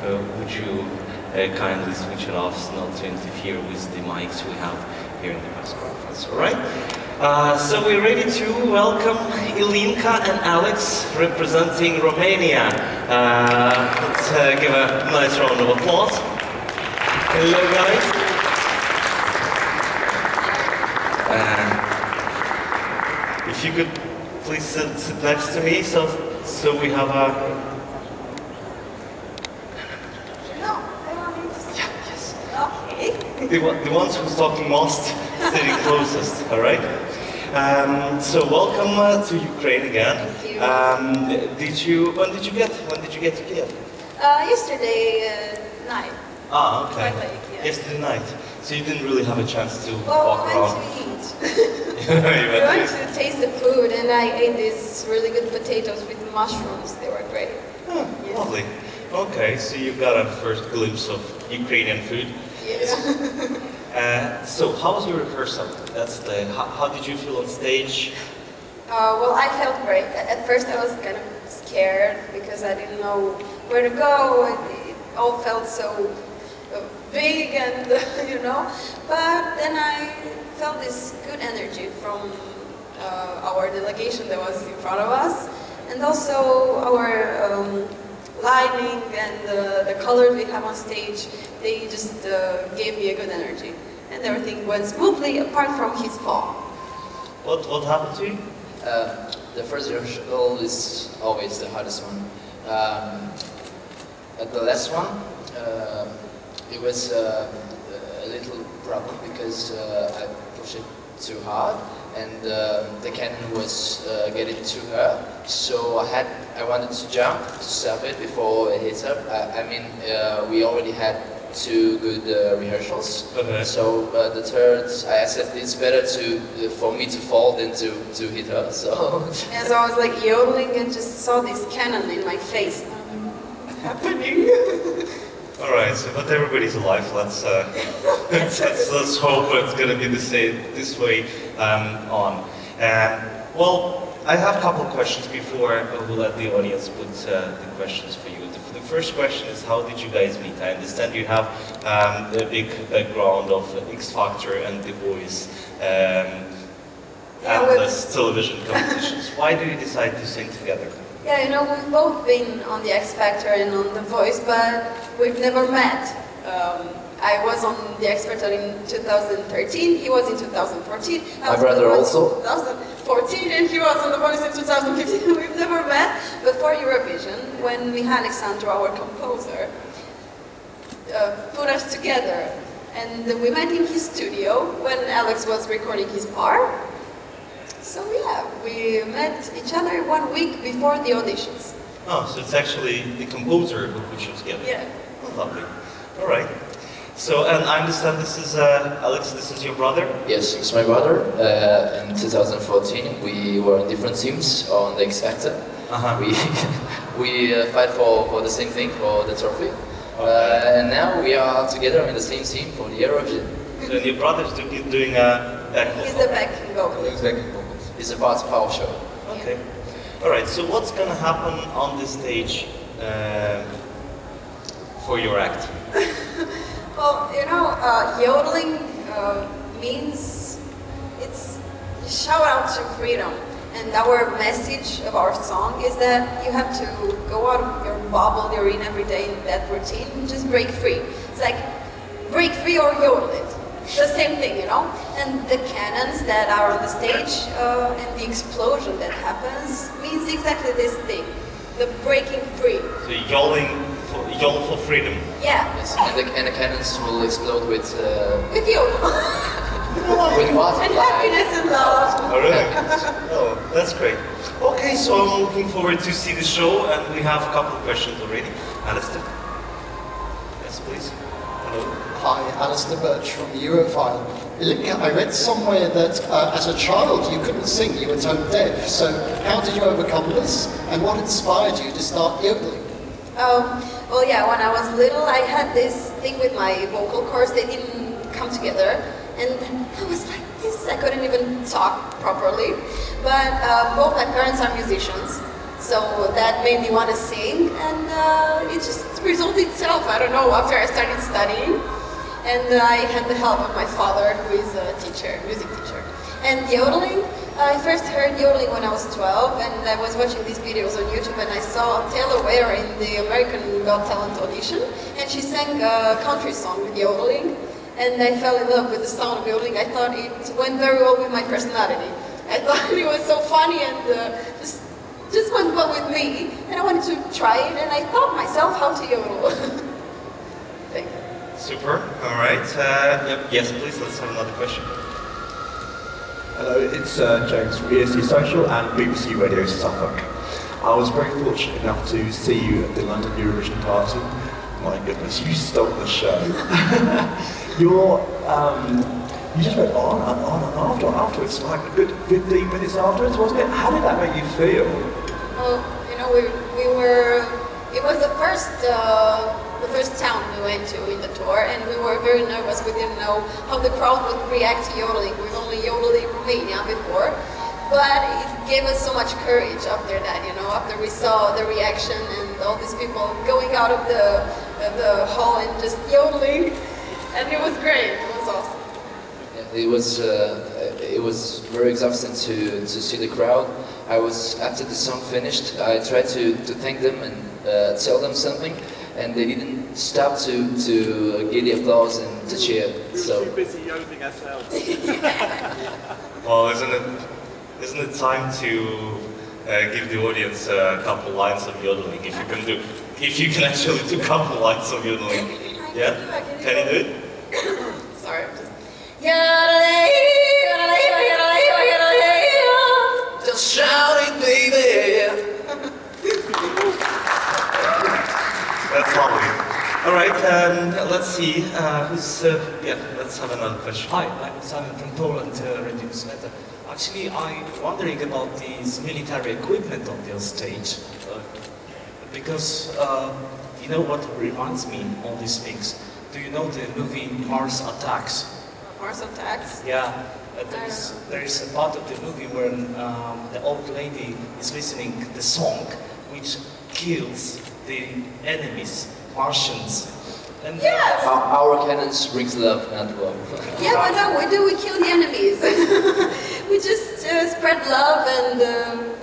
would you kindly switch it off not to interfere with the mics we have here in the press conference, alright? So we're ready to welcome Ilinca and Alex representing Romania. Let's give a nice round of applause. Hello guys. If you could please sit next to me, so we have a... No, I want me to sit. Yeah, yes. Okay. The ones who's talking most, sitting closest, alright? So welcome to Ukraine again. Thank you. When did you get to Kiev? Yesterday night. Ah, okay. Quite late, yeah. Yesterday night. So you didn't really have a chance to Well, walk we around. went to eat. You We went went to- to taste the food, and I ate these really good potatoes with mushrooms. They were great. Oh, Yes. lovely. Okay, so you got a first glimpse of Ukrainian food. Yeah. So how was your rehearsal? How did you feel on stage? Well, I felt great. At first, I was kind of scared because I didn't know where to go. It all felt so big and, you know. But then I felt this good energy from our delegation that was in front of us, and also our lighting and the colors we have on stage. They just gave me a good energy, and everything went smoothly apart from his fall. What happened to you? The first rehearsal is always the hardest one. At the last one, it was a little problem because I pushed it too hard, and the cannon was getting to her. So I wanted to jump to stop it before it hit her. I mean, we already had 2 good rehearsals. Okay. So the third, I said it's better for me to fall than to hit her. So. And so I was like yodeling and just saw this cannon in my face. What's happening? All right, so but everybody's alive. Let's hope it's gonna be this way on. Well, I have a couple of questions before we'll let the audience put the questions for you. The first question is, how did you guys meet? I understand you have a big background of X Factor and The Voice, endless television competitions. Why do you decide to sing together? Yeah, you know, we've both been on the X Factor and on The Voice, but we've never met. I was on the X Factor in 2013, he was in 2014. My brother also. 2014, and he was on The Voice in 2015. We've never met before Eurovision, when we had Alexandru, our composer, put us together. And we met in his studio when Alex was recording his part. So yeah, we met each other 1 week before the auditions. Oh, so it's actually the composer who put you together. Yeah. Oh, lovely. All right. So, and I understand this is, Alex, this is your brother? Yes, it's my brother. In 2014, we were in different teams on the X Factor. We fight for the same thing, for the trophy. And now we are together in the same team for the Eurovision. So your brother's doing back He's the backing vocalist. It's a part of our show. Okay. All right. So what's gonna happen on this stage for your act? Well, you know, yodeling means it's shout out to freedom. And our message of our song is that you have to go out of your bubble you're in every day in that routine and just break free. It's like break free or yodel it. The same thing, you know? And the cannons that are on the stage and the explosion that happens means exactly this thing. The breaking free. So yell for freedom. Yeah. Yes, and the cannons will explode with Yodel. with what? And happiness and love. Oh, really? Oh, that's great. Okay, so I'm looking forward to see the show, and we have a couple of questions already. Alistair? Yes, please. Hello. Hi, Alistair Birch from Europhile. Ilinca, I read somewhere that as a child you couldn't sing, you were tone deaf. So how did you overcome this, and what inspired you to start yodeling? Well, yeah, when I was little, I had this thing with my vocal cords, they didn't come together. And I was like this, I couldn't even talk properly. But both my parents are musicians, so that made me want to sing, and it just resolved itself, I don't know, after I started studying. And I had the help of my father, who is a teacher, music teacher. And yodeling, I first heard yodeling when I was 12, and I was watching these videos on YouTube, and I saw Taylor Ware in the American Got Talent audition, and she sang a country song with yodeling, and I fell in love with the sound of yodeling. I thought it went very well with my personality. I thought it was so funny and just went well with me, and I wanted to try it, and I taught myself how to yodel. Thank you. Super. All right. Yes, please. Let's have another question. Hello, it's James from ESC Social and BBC Radio Suffolk. I was very fortunate enough to see you at the London Eurovision party. My goodness, you stole the show. You just went on and on and afterwards, like a good 15 minutes afterwards, wasn't it? How did that make you feel? Well, you know, we were, it was the first town we went to in the tour, and we were very nervous. We didn't know how the crowd would react to yodeling. We've only yodeled in Romania before, but it gave us so much courage after that, you know, after we saw the reaction and all these people going out of the hall and just yodeling, and it was great. It was awesome. It was very exhausting to see the crowd. After the song finished, I tried to thank them and tell them something, and they didn't stop to give the applause and to cheer. So. We were too busy yodeling ourselves. Well, isn't it time to give the audience a couple lines of yodeling? If you can actually do a couple lines of yodeling. Yeah? Can you do it? Sorry. Just shout it, baby! That's lovely. All right, let's see. Let's have another question. Hi, I'm Simon from Poland, Radio Newsletter. Actually, I'm wondering about this military equipment on the stage. Because, you know what reminds me all these things? Do you know the movie Mars Attacks? Mars Attacks? Yeah. There is a part of the movie where the old lady is listening to the song which kills the enemies, Martians. And Yes! Our cannons brings love, not war. Yeah, but no, we kill the enemies. We just spread love and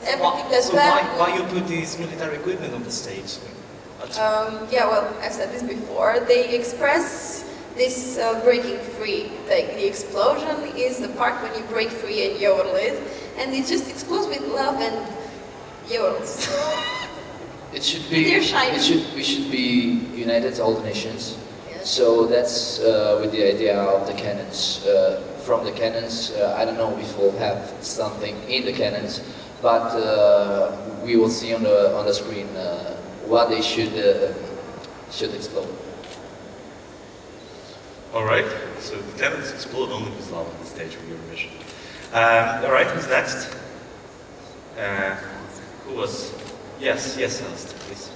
everything that's so bad. why you put this military equipment on the stage? Yeah, well, I've said this before. They express this breaking free. Like the explosion is the part when you break free and yodel it, and it just explodes with love and yodels. It should be. They're shiny. We should be united, all the nations. Yes. So that's with the idea of the cannons. From the cannons, I don't know if we'll have something in the cannons, but we will see on the screen what they should explode. All right, so the cannons explode only with love on the stage of Eurovision. All right, who's next? Who was? Yes, Alistair, please.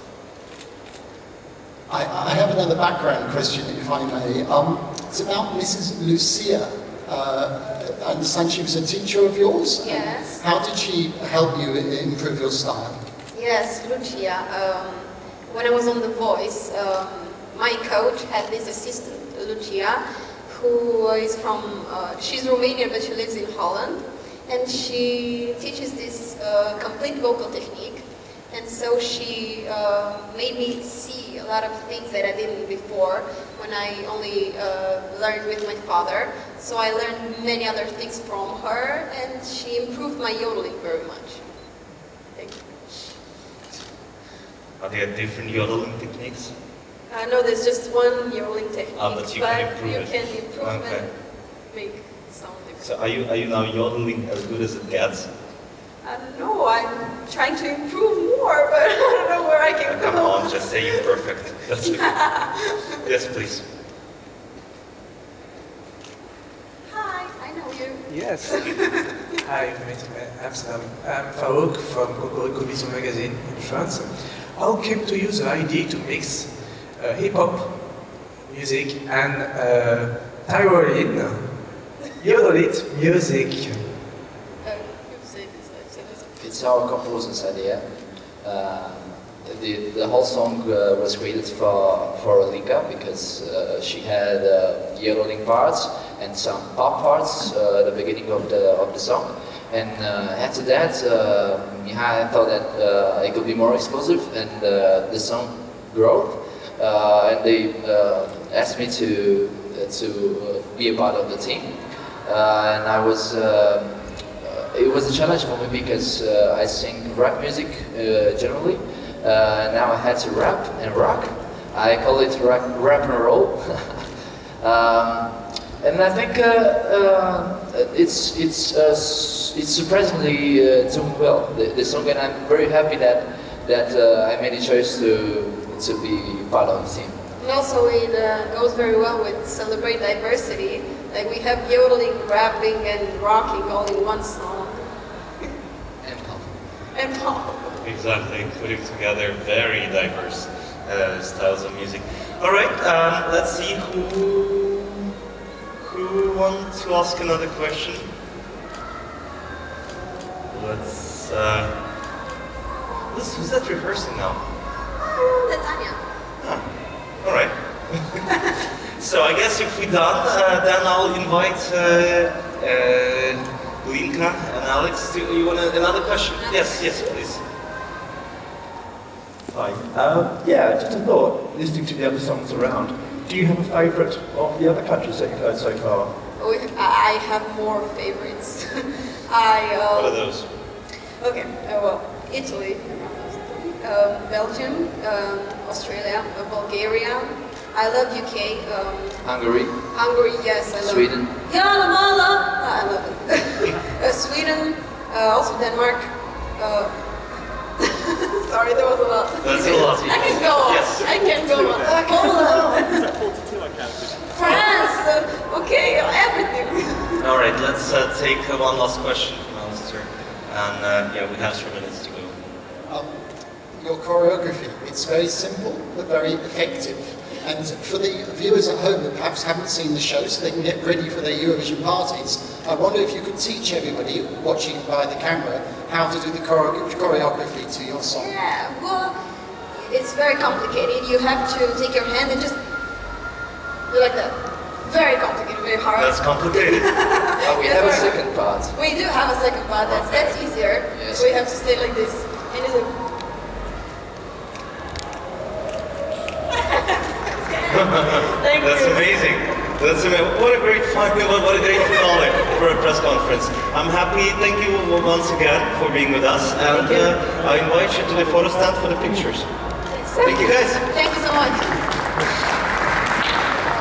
I have another background question, if I may. It's about Mrs. Lucia. I understand she was a teacher of yours? Yes. How did she help you improve your style? Yes, Lucia. When I was on The Voice, my coach had this assistant, Lucia, who is from, she's Romanian but she lives in Holland, and she teaches this complete vocal technique, and so she made me see a lot of things that I didn't before when I only learned with my father. So I learned many other things from her, and she improved my yodeling very much. Thank you. Are there different yodeling techniques? No, there's just one yodeling technique, But you can improve it. Okay. And make sound different. So are you now yodeling as good as it gets? I don't know, I'm trying to improve more, but I don't know where I can Come go. on, just say you're perfect. That's okay. Yes, please. Hi, I know you. Yes. Hi, I'm Amsterdam. I'm Farouk from Cocorico Vision magazine in France. How came to use the idea to mix hip-hop music and Tyrolean yodelit music? You've said this, I've said this. It's our composer's idea. the whole song was created for Lika because she had yodeling parts and some pop parts at the beginning of the song. And after that, Mihai thought that it could be more explosive, and the song grew. And they asked me to be a part of the team, and I was. It was a challenge for me because I sing rap music generally. Now I had to rap and rock. I call it rap and roll. And I think it's surprisingly doing well. The song, and I'm very happy that I made a choice to be part of the team. And also it goes very well with Celebrate Diversity. Like we have yodeling, rapping, and rocking all in one song. And pop. And pop. Exactly, putting together very diverse styles of music. All right, let's see who wants to ask another question. Who's that rehearsing now? That's Anya. All right. So I guess if we're done, then I'll invite Linka and Alex. You want another question? Yes, please. Hi. Yeah, just a thought, listening to the other songs around, do you have a favourite of the other countries that you've heard so far? I have more favorites. What are those? Okay, well, Italy, Belgium, Australia, Bulgaria. I love UK. Hungary. Hungary, yes, I love Sweden. it. Yalamala! I love it. Sweden, also Denmark. Sorry, there was a lot. That's a lot. I can go on. Yes. I can go on. Poland. France. Okay, everything. All right, let's take one last question from Alistair. And yeah, we have 3 minutes to go. Your choreography, it's very simple but very effective. And for the viewers at home that perhaps haven't seen the show so they can get ready for their Eurovision parties, I wonder if you could teach everybody watching by the camera how to do the choreography to your song. Yeah, well, it's very complicated. You have to take your hand and just do like that. Very complicated, very hard. That's complicated. Oh, we have a second part. We do have a second part. That's easier. Yes. We have to stay like this. And it's like, That's amazing. That's amazing. What a great what a great finale for a press conference. I'm happy. Thank you once again for being with us, and I invite you to the photo stand for the pictures. Thank you, guys. Thank you so much.